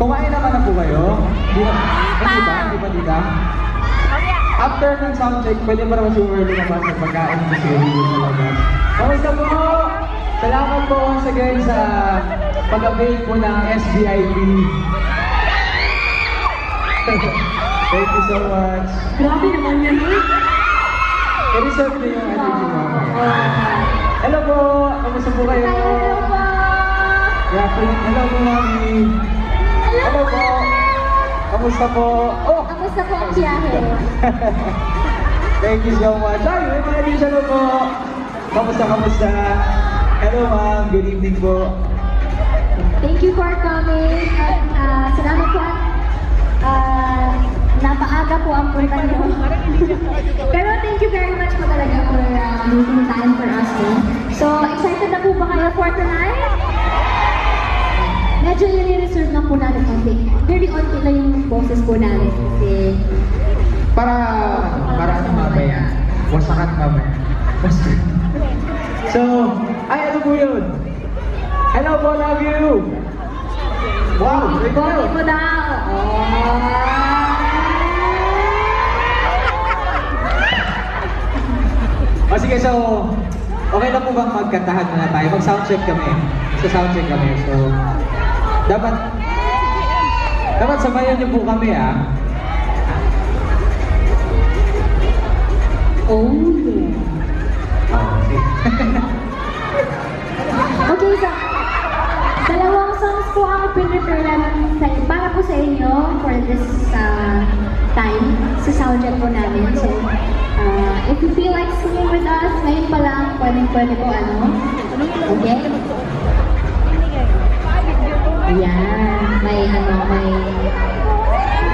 Kumain naman na po kayo? Di ba? Di ba? Di ba, tita? After ng soundcheck, pwede pa naman si Worley naman sa pagkain ng series sa labas. Kamusta po? Salamat po once again sa pag-avail po ng SBIP. Thank you so much. Grabe naman yan, eh. I-reserve niyo yung energy mo. Hello po! Kamusta po kayo? Hello po! Hello po, Mami! Hello po! Kamusta po? Oh! Kamusta po ang biyahe? Thank you so much. Ay, may mga din siya po. Kamusta? Hello, ma'am. Good evening po. Thank you for coming. Salamat po. Napaaga po ang punta niyo. Pero thank you very much po talaga for making time for us. So, excited na po ba kayo for tonight? Medyo i-reserve na po natin konti. Very onti na yung boses po natin kasi Para ano mamaya? Wasakan mamaya. So, ay ano po yun? Hello po, love you! Wow, thank Bobby you! mo daw! O sige, so, okay na po bang magkantahan muna tayo? Mag-soundcheck kami. Soundcheck kami. So, dapat sabayan niyo po kami, ah. Oh, yeah. Okay. Okay, so, dalawang songs po ang pinrefer namin para po sa inyo for this time sa soundcheck po namin. So, if you feel like singing with us, ngayon pa lang, pwede po ano. Okay? Ayan, may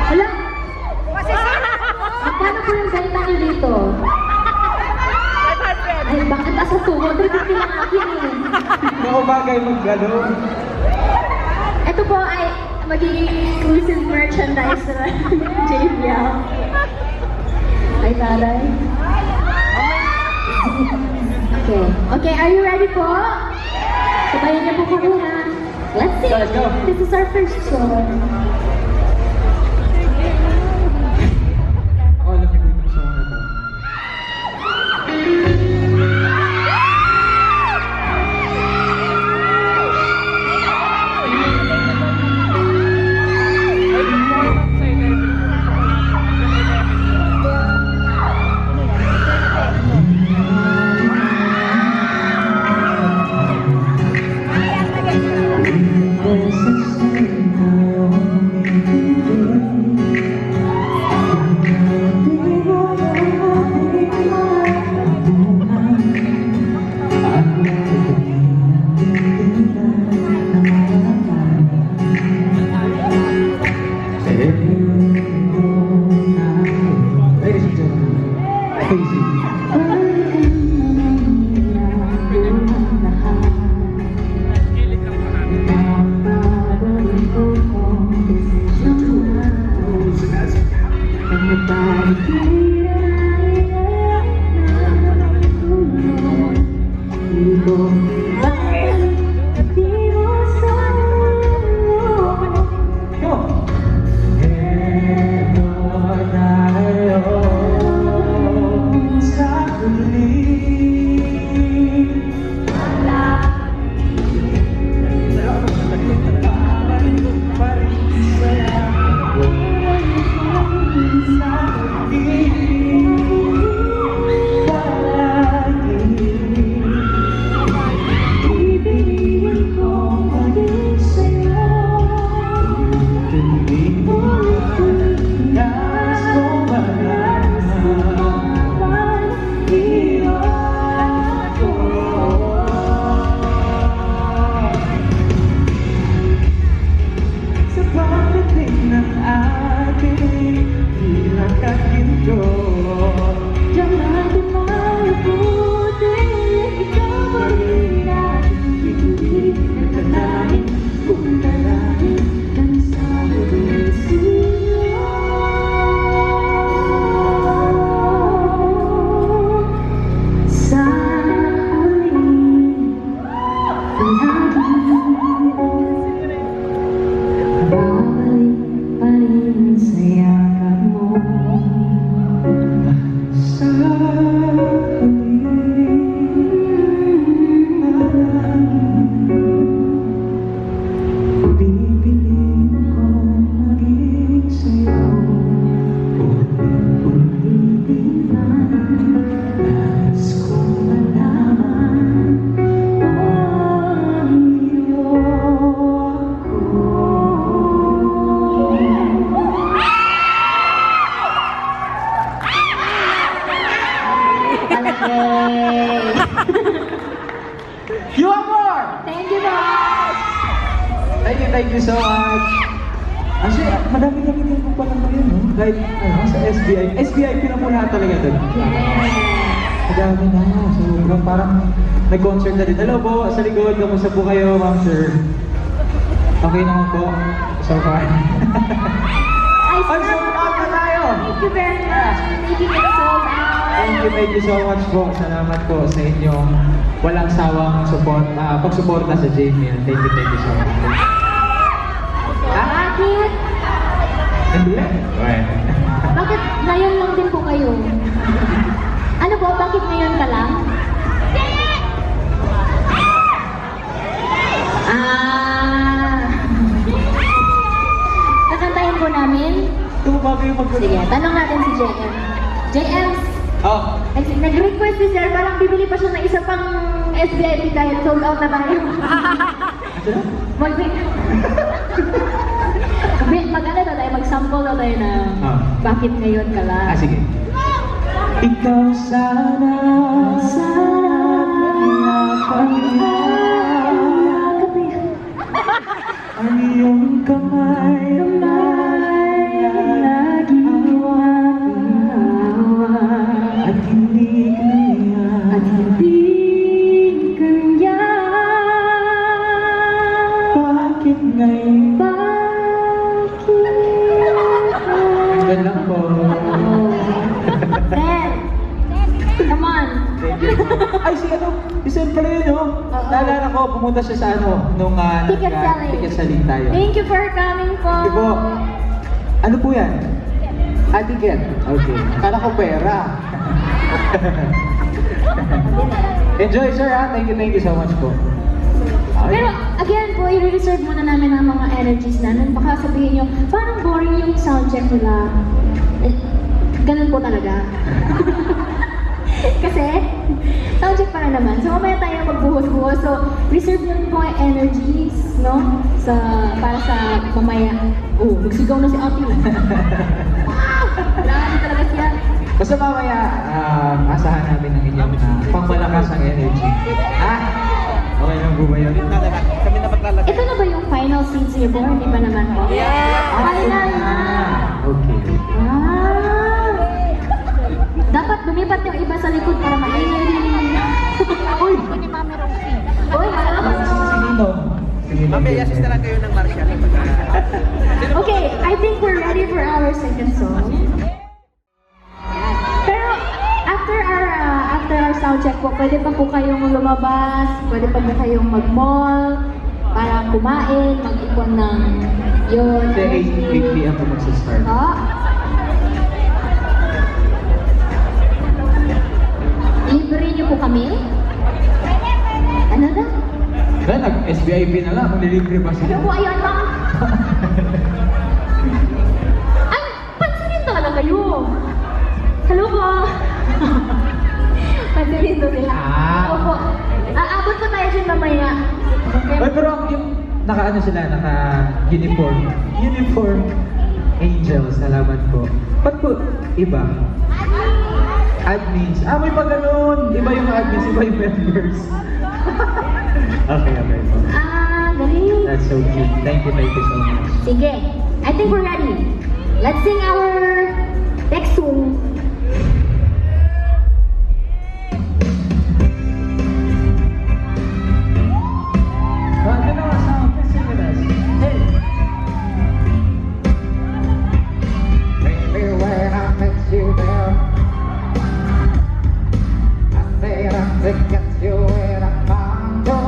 wala! Paano po yung ganita niyo dito? Ay, bakit asa tuhod? Repeat lang akin eh. Ako bagay mag-galon. Ito po ay magiging exclusive merchandise na JBL. Ay, taray. Okay, are you ready po? Sabayan niyo po kami ha. Let's sing. Let's go. This is our first song. Ako, alam niyo po yung song na to. Ladies and gentlemen, Casey. thank you so much. Actually, madami-dami din po pala ngayon, no? Kahit, sa SBI. SBI, pinamunahan talaga doon. Madami na, sobrang parang nag-concert na din. Hello po, sa likod, kamusta po kayo, ma'am sir? Okay naman po, so far. Ay, Ay, sold out na tayo! Thank you very much for making it sold out. Thank you so much po. Salamat po sa inyong walang sawang support, pagsuporta sa JML. Thank you so much. Bakit? Hindi. Okay. Bakit ngayon lang din po kayo? Ano po, bakit ngayon ka lang? Kakantahin po namin? Tumabag yung Sige, tanong natin si JM. JM, Oh, nag-request si Sir, parang bibili pa siya ng isa pang SBIP dahil sold out na tayo. Mag-ano na tayo, mag-sample na tayo na bakit ngayon ka lang. sige. Ikaw sana, ang iyong kamay, lagi at hindi kaya, bakit ngayon? Hanggang lang po. Sir, come on. Ay, si Sir pala yun, no? Naalala ko, pumunta siya sa nung Ticket selling. ticket selling tayo. Thank you for coming po. Sige po. Ano po yan? Ticket. Okay. Kala ko pera. Enjoy, sir, ha? Thank you so much po. Pero again po, i-reserve muna namin ang mga energies namin. Baka sabihin nyo, parang boring yung soundcheck nila. Ganun po talaga. Kasi, soundcheck pa na naman. So, mamaya tayo magbuhos-buhos. So, reserve nyo po yung energies, no? Para sa mamaya. Oh, nagsigaw na si Ate. Wow! Kailangan talaga siya. Basta mamaya, asahan namin ang inyong pangmalakas ang energy. Okay lang po ba yun? Kami na maglalagay. Ito na ba yung final scenes niyo po? Hindi pa naman po? Final na! Okay. Dapat lumipat yung iba sa likod para maingay rin. Uy! Uy, malakas. Sino? Mamaya, assist na lang kayo ng Marshall. Okay, I think we're ready for our second song. Pero after our sound check po, pwede pa po kayong lumabas, pwede pa po kayong mag-mall, para kumain, mag-ipon ng yun. Kasi 8 p.m. po magsastart. Libre niyo po kami? Ano na? Kaya nag-SBIP na lang, manilibre pa Ano sila. po, ayan pa? Ay, pansinin talaga kayo. Hello po. Pansinin to sila. Opo. Aabot po tayo dyan mamaya. Okay. Ay, pero yung naka-ano sila, naka-uniform. Uniform angels, salamat po. Ba't po iba? Admins. May pa ganun. Iba yung admins, iba yung members. Okay po. Galing. That's so cute. Thank you so much. Sige. I think we're ready. Let's sing our next song. Ano na sa Pilipinas? Hey! Baby, when I met you there, I said I'm to get you in a condo.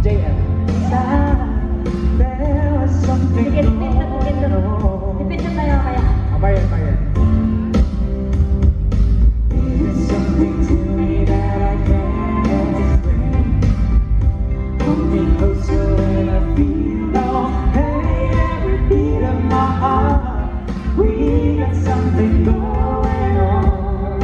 JM. There was something Dipit na tayo kaya. Abayan. There's something to me that I can't explain. Pull me closer when I feel low. Hey, every beat of my heart, we got something going on.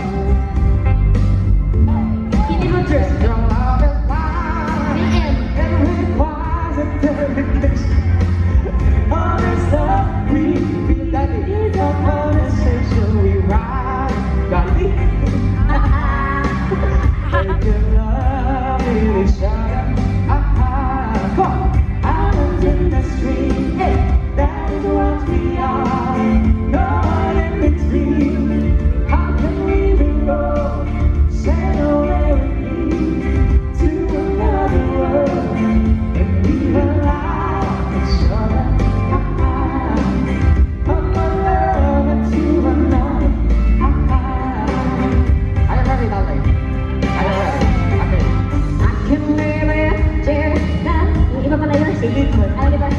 Ulit mo. Ano ba?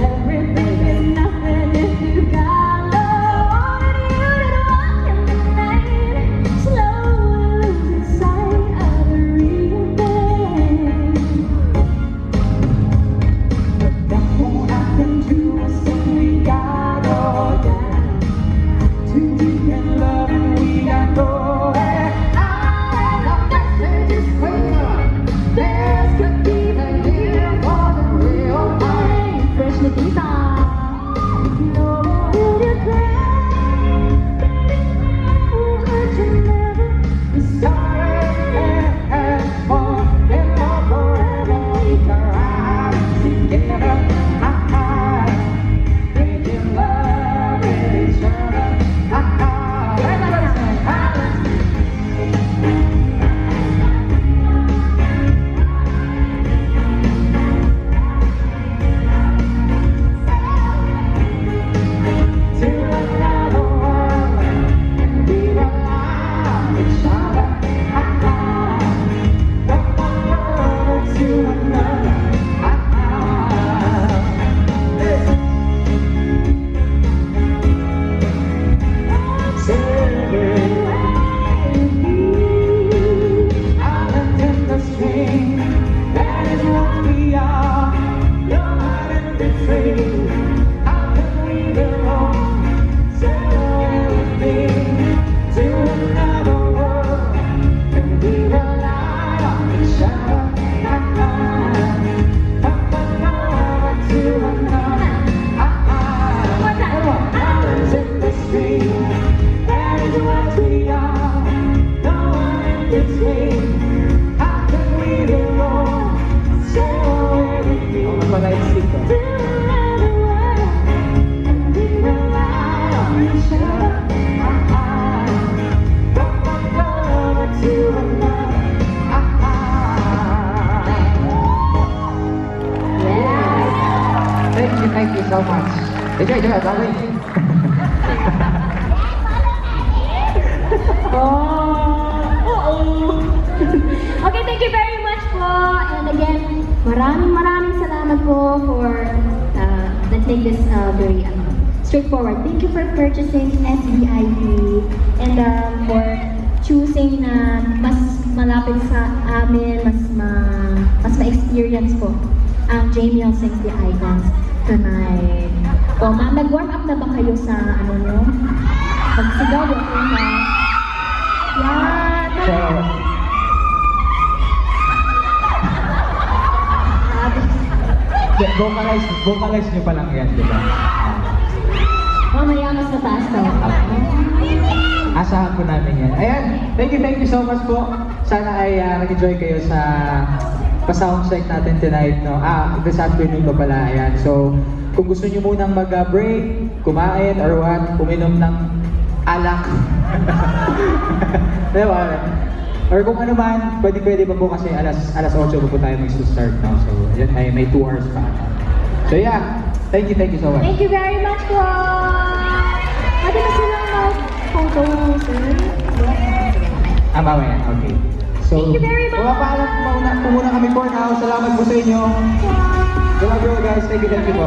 Everything is nothing if you got love. Only you to walk in the night. Slowly losing sight of the real thing. That won't happen to us if we got all that. Too deep in love and we got nowhere. I got messages waiting up. There's could be the here for the real thing. Fresh na tita. No one to cry. But you never We started as one and all forever we can ride together. Making love with each other. To another world and we rely each other. From one world to another. Island in the stream, that is what we are. No one in between. How can we belong? Sail with me to another world, and we rely on each other. From one world to another. Islands in the stream, that is what we are. No one in between. How can we belong? Sail with me to another world, and we rely on each other. From one world to another. Thank you so much. Enjoy, bye. Okay, thank you very much po. And again, maraming salamat po for let's make this very straightforward. Thank you for purchasing SBID and for choosing na mas malapit sa amin, mas ma-experience po ang JML Sings the Icons tonight. O ma'am, nag-warm up na ba kayo sa ano nyo? Magsigaw ba kayo na? Yan! So, vocalize nyo pa lang yan, di ba? Mamaya mas mataas daw. Asahan po namin yan. Ayan, thank you so much po. Sana ay nag-enjoy kayo sa pa-soundcheck natin tonight, no? This afternoon pa pala, ayan. So, kung gusto nyo munang mag-break, kumain, or what, uminom ng alak. Diba? Or kung ano man, pwede pa po kasi alas 8 pa po tayo mag-start, no? So, ayan, ay may 2 hours pa. So, yeah. Thank you so much. Thank you very much po! Pwede na silang mag-photo, sir? Mamaya, okay. So, Thank you very much. pumapaalam po muna kami for now. Salamat po sa inyo. Good luck, guys. Thank you po.